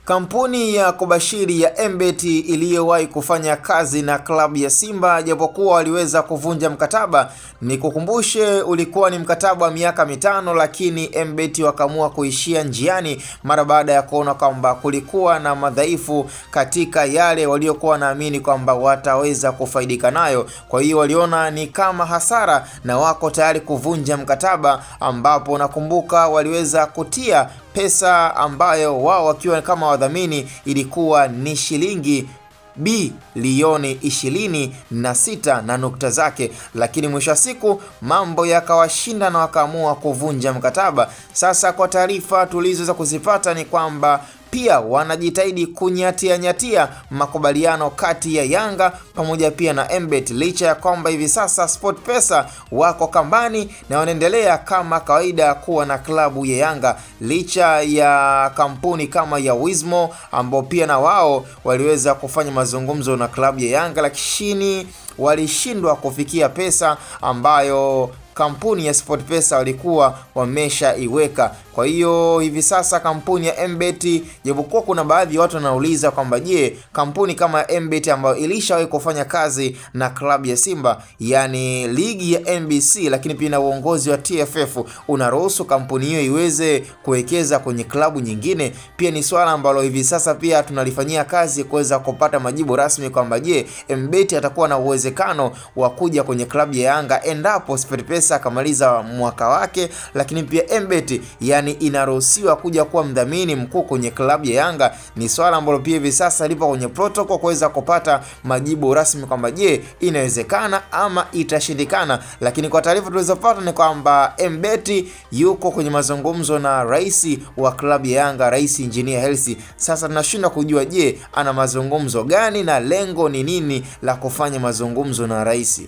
Kampuni ya kubashiri ya MBet iliyowahi kufanya kazi na klabu ya Simba japokuwa waliweza kuvunja mkataba. Nikukumbushe, ulikuwa ni mkataba wa miaka 5, lakini MBet wakaamua kuishia njiani mara baada ya kuona kwamba kulikuwa na madhaifu katika yale waliokuwa naamini kwamba wataweza kufaidika nayo. Kwa hiyo waliona ni kama hasara na wako tayari kuvunja mkataba, ambapo nakumbuka waliweza kutia pesa ambayo wao wakiwa kama wadhamini ilikuwa ni shilingi bilioni 26 na nukta zake, lakini mwisho wa siku mambo yakawashinda na wakaamua kuvunja mkataba. Sasa kwa taarifa tulizoweza kuzipata ni kwamba pia wanajitahidi kunyatia makubaliano kati ya Yanga pamoja pia na MBet, licha ya kwamba hivi sasa SportPesa wako kambani na wanaendelea kama kawaida kuwa na klabu ya Yanga, licha ya kampuni kama ya Wizmo ambao pia na wao waliweza kufanya mazungumzo na klabu ya Yanga, lakini walishindwa kufikia pesa ambayo kampuni ya SportPesa walikuwa wameshaiweka. Kwa hiyo hivi sasa kampuni ya MBet, japokuwa kuna baadhi ya watu wanauliza kwamba je, kampuni kama MBet ambayo ilishawahi kufanya kazi na klabu ya Simba, yani ligi ya NBC, lakini pia na uongozi wa TFF unaruhusu kampuni hiyo iweze kuwekeza kwenye klabu nyingine? Pia ni swala ambalo hivi sasa pia tunalifanyia kazi kuweza kupata majibu rasmi kwamba je, MBet atakuwa na uwezekano wa kuja kwenye klabu ya Yanga endapo SportPesa akamaliza mwaka wake, lakini pia MBet yani inaruhusiwa kuja kuwa mdhamini mkuu kwenye klabu ya Yanga. Ni swala ambalo pia hivi sasa lipo kwenye protocol kuweza kupata majibu rasmi kwamba je, inawezekana ama itashindikana. Lakini kwa taarifa tulizopata ni kwamba MBet yuko kwenye mazungumzo na rais wa klabu ya Yanga, Rais Engineer Hersi. Sasa tunashindwa kujua je, ana mazungumzo gani na lengo ni nini la kufanya mazungumzo na rais.